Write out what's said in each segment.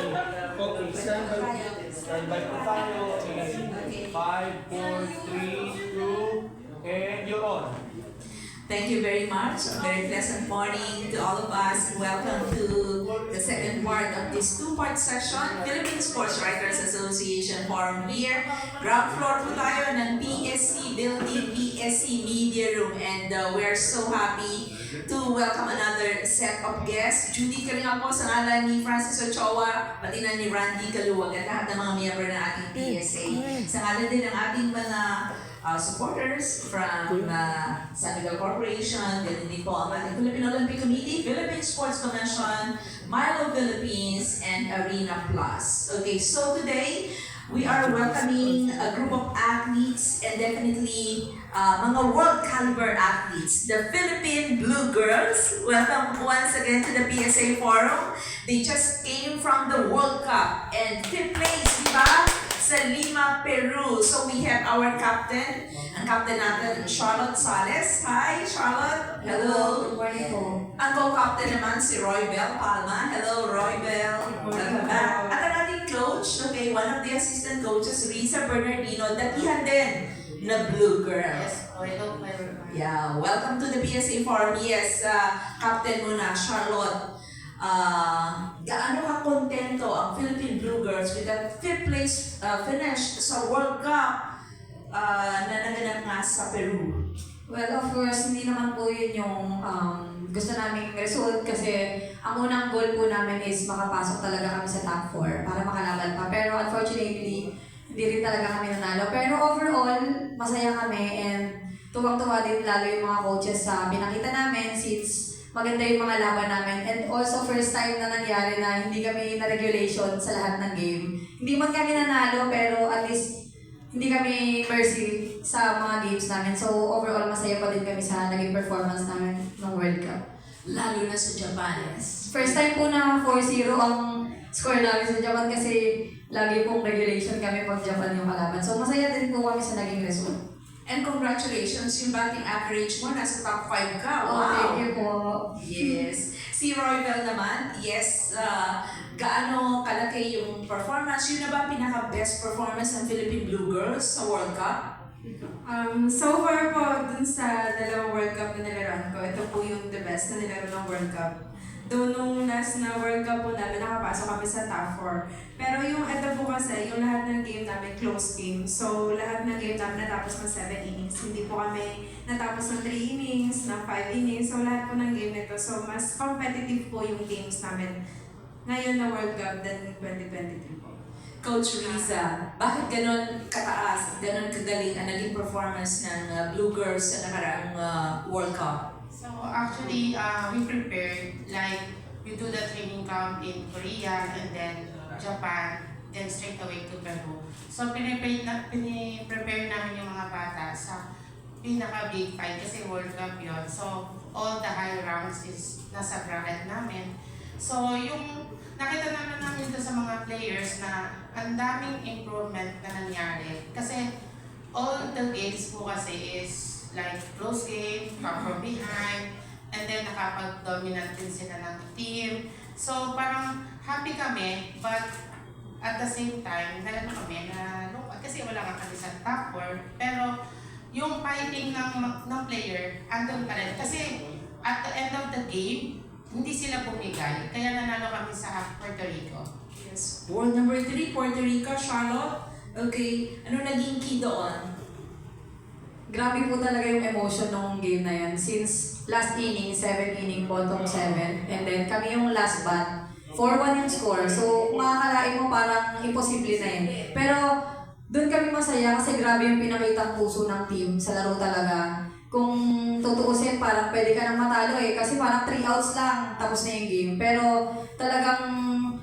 Okay, stand by po tayo. 5, 4, 3, 2, and you're on. Thank you very much. A very pleasant morning to all of us. Welcome to the second part of this two-part session, Philippine Sports Writers Association Forum here. Ground floor po tayo ng PSC Building, PSC Media Room, and we're so happy to welcome another set of guests. Judy Kalinga po sa ngalan ni Francis Ochoa, pati na ni Randy Kaluwag at lahat ng mga miyembro ng ating PSA. Sa ngalan din ng ating mga supporters from San Miguel Corporation, din po ang ating Philippine Olympic Committee, Philippine Sports Commission, Milo Philippines, and Arena Plus. Okay, so today, we are welcoming a group of athletes and definitely mga world caliber athletes, the Philippine Blue Girls. Welcome once again to the PSA Forum. They just came from the World Cup and 5th place, di ba? Sa Lima, Peru. So we have our captain, ang captain natin, Charlotte Sales. Hi, Charlotte. Hello. Good morning po. Ang co-captain naman si Roy Bell Palma. Hello, Roy Bell. Welcome back. At ang ating coach, okay, one of the assistant coaches, Risa Bernardino, datihan din na Blue Girls. Hello, everyone. Yeah, welcome to the PSA Forum. Yes, captain muna, Charlotte. Gaano ka kontento ang Philippine Blue Girls with that 5th place finish sa World Cup na naganap nga sa Peru? Well, of course, hindi naman po yun yung gusto naming result kasi ang unang goal po namin is makapasok talaga kami sa top 4 para makalaban pa. Pero unfortunately, hindi rin talaga kami nanalo. Pero overall, masaya kami and tuwang-tuwa din lalo yung mga coaches sa pinakita namin since maganda yung mga laban namin. And also, first time na nangyari na hindi kami na-regulation sa lahat ng game. Hindi man kami nanalo, pero at least hindi kami mercy sa mga games namin. So, overall, masaya pa din kami sa naging performance namin ng World Cup. Lalo na sa Japanes. First time po na 4-0 ang score namin sa Japan kasi lagi pong regulation kami pag Japan yung kalaban. So, masaya din po kami sa naging result. And congratulations, yung batting average mo, nasa top 5 ka. Oh, Wow! thank you po. Yes. Si Roy Bell naman, yes, gaano kalaki yung performance? Yun na ba pinaka-best performance ng Philippine Blue Girls sa World Cup? So far po, dun sa dalawang World Cup na nilaruan ko, ito po yung the best na nilaro ng World Cup. Doon nung last na World Cup po namin, nakapasok kami sa top 4. Pero yung ito po kasi, yung lahat ng game namin, close game. So, lahat ng game namin natapos ng 7 innings. Hindi po kami natapos ng 3 innings, ng 5 innings. So, lahat po ng game nito. So, mas competitive po yung games namin ngayon na World Cup than 2023 po. Coach Riza, bakit ganon kataas, ganon kagaling ang naging performance ng Blue Girls sa nakaraang World Cup? So actually, we prepared, like, we do the training camp in Korea and then Japan, then straight away to Peru. So prepare namin yung mga bata sa pinaka-big fight kasi World Cup yun. So all the high rounds is nasa bracket namin. So yung nakita namin ito sa mga players na ang daming improvement na nangyari. Kasi all the games po kasi is like close game, come from behind, and then nakapag-dominant din sila ng team. So parang happy kami, but at the same time, nalala kami na lungkot kasi wala nga kami sa top 4. Pero yung fighting ng player, andun pa rin. Kasi at the end of the game, hindi sila bumigay. Kaya nanalo kami sa Puerto Rico. Yes. World number 3, Puerto Rico, Charlotte. Okay, ano naging key doon? Grabe po talaga yung emotion ng game na yan. Since last inning, 7 inning, bottom 7. And then kami yung last bat. 4-1 yung score. So kung makakalain mo parang imposible na yun. Pero doon kami masaya kasi grabe yung pinakitang puso ng team sa laro talaga. Kung tutuusin, parang pwede ka nang matalo eh. Kasi parang 3 outs lang, tapos na yung game. Pero talagang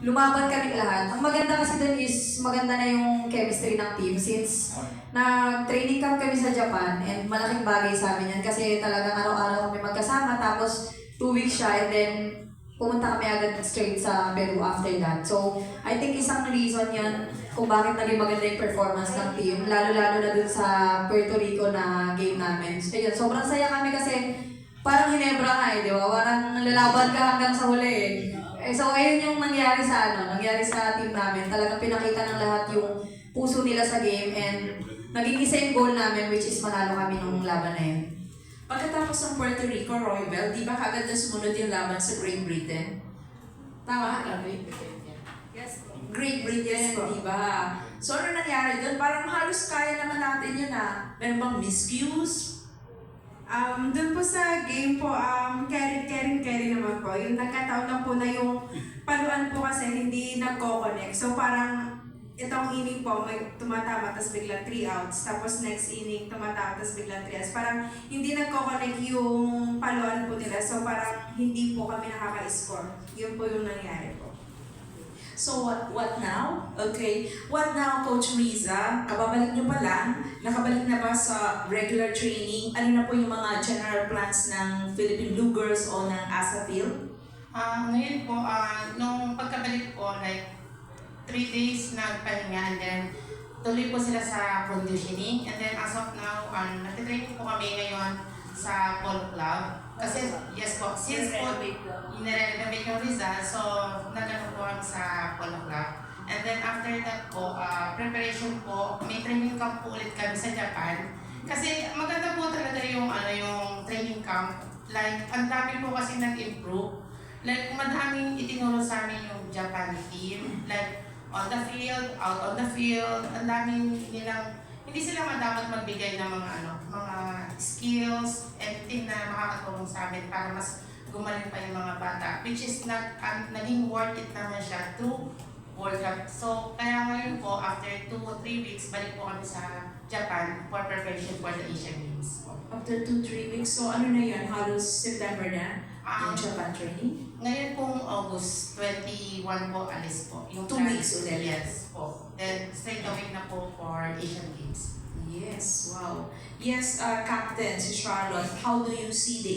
lumaban kami lahat. Ang maganda kasi doon is maganda na yung chemistry ng team since nag-training camp kami sa Japan and malaking bagay sa amin yan kasi talagang araw-araw kami magkasama tapos 2 weeks siya and then pumunta kami agad straight sa Peru after that. So, I think isang reason yan kung bakit naging maganda yung performance ng team, lalo-lalo na dun sa Puerto Rico na game namin. So, yun, sobrang saya kami kasi parang Hinebra nga eh, di ba? Parang lalaban ka hanggang sa huli eh. So, ayun yung nangyari sa team namin. Talagang pinakita ng lahat yung puso nila sa game and naging isa yung goal namin which is manalo kami nung laban na yun. Pagkatapos ng Puerto Rico, Roybel, di ba kagad na sumunod yung laban sa Great Britain? Tama? Yes. Great Britain, Yes po. di ba? So ano nangyari doon? Parang halos kaya naman natin yun ah. Meron bang miscues? Doon po sa game po, carry naman po. Yung nagkataon lang po na yung paluan po kasi hindi nagko-connect. So parang itong inning po, may tumatama, tapos biglang 3 outs. Tapos next inning, tumatama, tapos biglang 3 outs. Parang hindi nagko-connect yung paluan po nila. So parang hindi po kami nakaka-score. Yun po yung nangyari po. So what now? Okay. What now, Coach Riza? Kababalik nyo pa lang? Nakabalik na ba sa regular training? Ano na po yung mga general plans ng Philippine Blue Girls o ng ASAFIL? Ngayon po, nung pagkabalik po, like 3 days nagpahinga and then tuloy po sila sa conditioning. And then as of now, nagtitraining po kami ngayon sa Polo Club. Kasi, yes po, since po, nire-renovate yung Rizal, so nagano po kami sa Polo Club. And then after that po, preparation po, may training camp po ulit kami sa Japan. Kasi maganda po talaga yung, yung training camp. Like, ang dami po kasi nag-improve. Like, madaming itinuro sa amin yung Japan team. Like, on the field, out on the field, ang daming nilang, hindi sila madapat magbigay ng mga mga skills, anything na makakatulong sa amin para mas gumaling pa yung mga bata. Which is naging worth it naman siya through World Cup. So, kaya ngayon po, after 2 or 3 weeks, balik po kami sa Japan for preparation for the Asian Games. After 2-3 weeks, so ano na yan? Halos September na? Yung Japan training? Ngayon pong August 21 po, alis po. Yung 2 weeks ulit? Yes po. Then, straight away na po for Asian Games. Yes, wow. Yes, Captain, si Charlotte, how do you see the